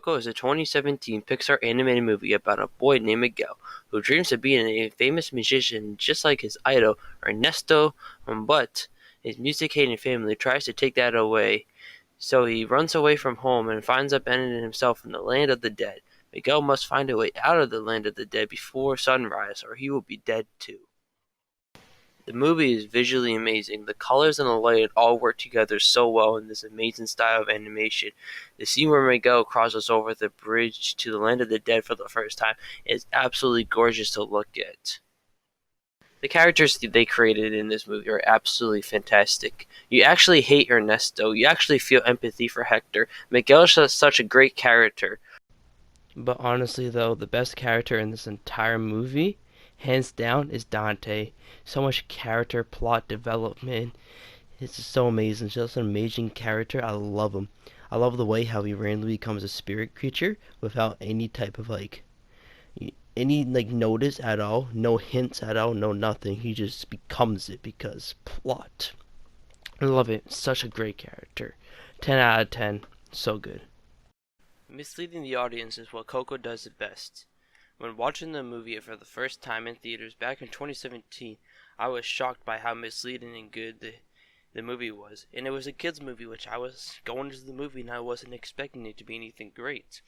Coco is a 2017 Pixar animated movie about a boy named Miguel who dreams of being a famous musician just like his idol, Ernesto, but his music-hating family tries to take that away. So he runs away from home and finds up ending himself in the land of the dead. Miguel must find a way out of the land of the dead before sunrise, or he will be dead too. The movie is visually amazing. The colors and the light all work together so well in this amazing style of animation. The scene where Miguel crosses over the bridge to the land of the dead for the first time is absolutely gorgeous to look at. The characters they created in this movie are absolutely fantastic. You actually hate Ernesto. You actually feel empathy for Hector. Miguel is such a great character. But honestly, though, the best character in this entire movie, hands down, is Dante. So much character, plot development. It's just so amazing. Just an amazing character. I love him. I love the way how he randomly becomes a spirit creature without any type of any notice at all, no hints at all, no nothing. He just becomes it because plot. I love it. Such a great character. 10 out of 10. So good. Misleading the audience is what Coco does it best. When watching the movie for the first time in theaters back in 2017, I was shocked by how misleading and good the movie was. And it was a kids movie, which I was going to the movie and I wasn't expecting it to be anything great.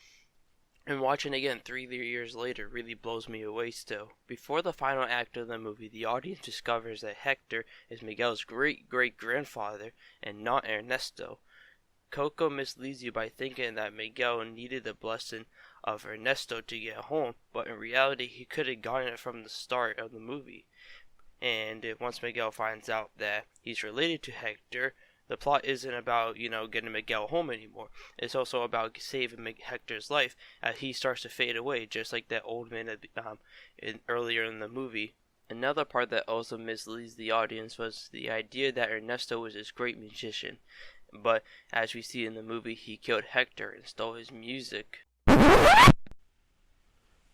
And watching it again 3 years later really blows me away still. Before the final act of the movie, the audience discovers that Hector is Miguel's great-great-grandfather and not Ernesto. Coco misleads you by thinking that Miguel needed the blessing of Ernesto to get home, but in reality he could have gotten it from the start of the movie. And once Miguel finds out that he's related to Hector, the plot isn't about, getting Miguel home anymore. It's also about saving Hector's life as he starts to fade away, just like that old man earlier in the movie. Another part that also misleads the audience was the idea that Ernesto was this great musician. But as we see in the movie, he killed Hector and stole his music.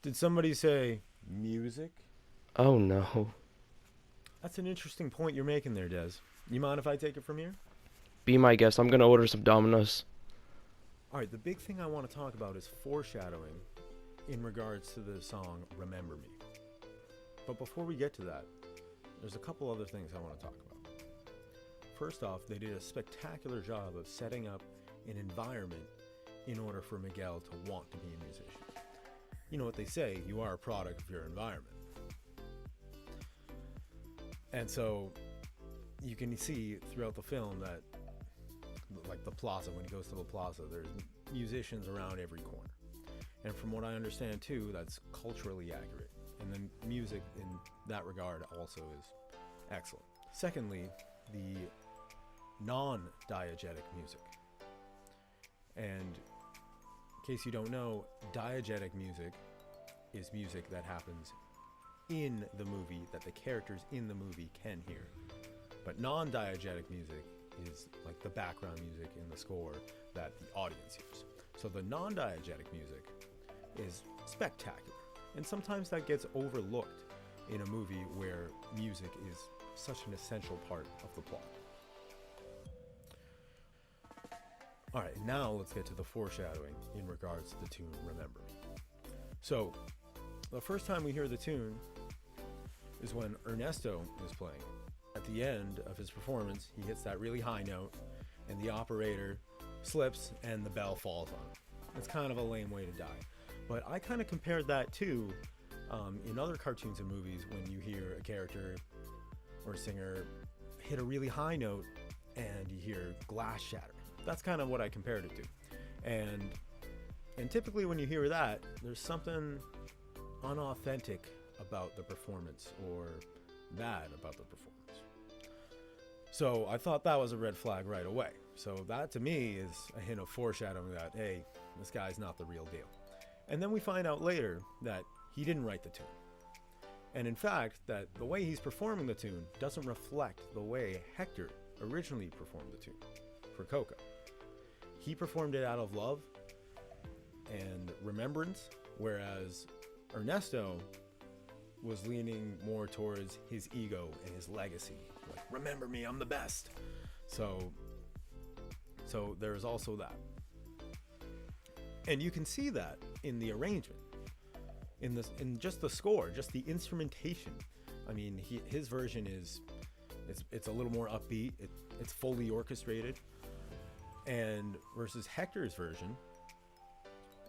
Did somebody say music? Oh no. That's an interesting point you're making there, Des. You mind if I take it from here? Be my guest. I'm gonna order some Domino's. Alright, the big thing I want to talk about is foreshadowing in regards to the song Remember Me. But before we get to that, there's a couple other things I want to talk about. First off, they did a spectacular job of setting up an environment in order for Miguel to want to be a musician. You know what they say, you are a product of your environment. And so you can see throughout the film that, like the plaza, when he goes to the plaza, there's musicians around every corner. And from what I understand too, that's culturally accurate. And then music in that regard also is excellent. Secondly, the non-diegetic music. And in case you don't know, diegetic music is music that happens in the movie that the characters in the movie can hear. But non-diegetic music is like the background music in the score that the audience hears. So the non-diegetic music is spectacular. And sometimes that gets overlooked in a movie where music is such an essential part of the plot. Alright, now let's get to the foreshadowing in regards to the tune Remember Me. So, the first time we hear the tune is when Ernesto is playing. At the end of his performance, he hits that really high note, and the operator slips and the bell falls on him. It's kind of a lame way to die. But I kind of compared that to in other cartoons and movies when you hear a character or a singer hit a really high note and you hear glass shatter. That's kind of what I compared it to. And typically when you hear that, there's something unauthentic about the performance or bad about the performance. So I thought that was a red flag right away. So that to me is a hint of foreshadowing that, hey, this guy's not the real deal. And then we find out later that he didn't write the tune. And in fact, that the way he's performing the tune doesn't reflect the way Hector originally performed the tune for Coco. He performed it out of love and remembrance, whereas Ernesto was leaning more towards his ego and his legacy. Like, remember me, I'm the best. So there's also that. And you can see that in the arrangement, in just the score, just the instrumentation. I mean, his version is it's a little more upbeat. It's fully orchestrated, and versus Hector's version,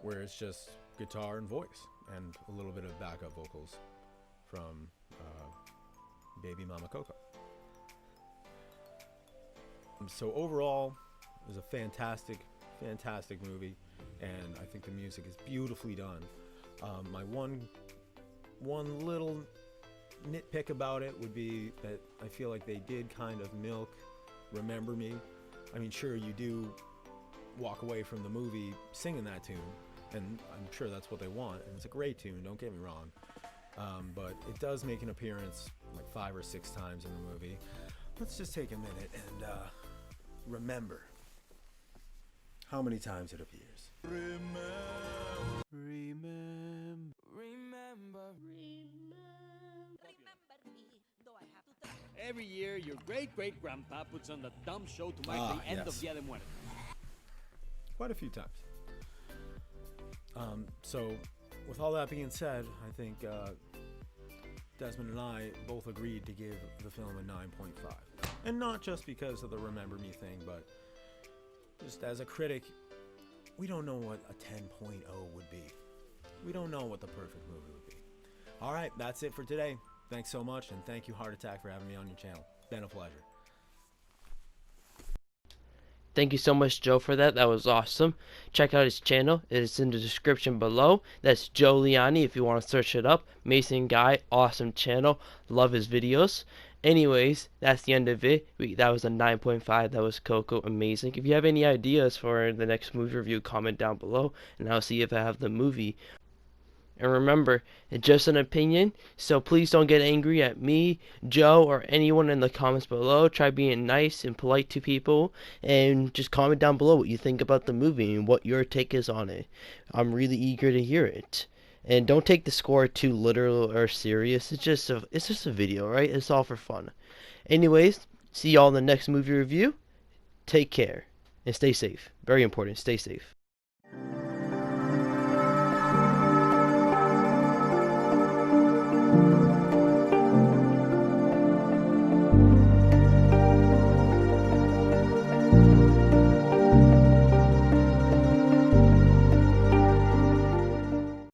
where it's just guitar and voice and a little bit of backup vocals from Baby Mama Coco. So overall, it was a fantastic movie, and I think the music is beautifully done. My one little nitpick about it would be that I feel like they did kind of milk Remember Me. I mean, sure, you do walk away from the movie singing that tune, and I'm sure that's what they want, and it's a great tune, don't get me wrong, but it does make an appearance like 5 or 6 times in the movie. Let's just take a minute and remember how many times it appears. Every year, your great-great-grandpa puts on the dumb show to mark the end of Dia de Muertos. Quite a few times. So, with all that being said, I think Desmond and I both agreed to give the film a 9.5. And not just because of the Remember Me thing, but just as a critic, we don't know what a 10.0 would be. We don't know what the perfect movie would be. Alright, that's it for today. Thanks so much, and thank you, Hartattack, for having me on your channel. Been a pleasure. Thank you so much, Joe, for that. That was awesome. Check out his channel. It is in the description below. That's Joe Liani if you want to search it up. Amazing guy. Awesome channel. Love his videos. Anyways, that's the end of it. That was a 9.5. That was Coco. Amazing. If you have any ideas for the next movie review, comment down below, and I'll see if I have the movie. And remember, it's just an opinion, so please don't get angry at me, Joe, or anyone in the comments below. Try being nice and polite to people, and just comment down below what you think about the movie and what your take is on it. I'm really eager to hear it. And don't take the score too literal or serious. It's just a video, right? It's all for fun. Anyways, see y'all in the next movie review. Take care and stay safe. Very important. Stay safe.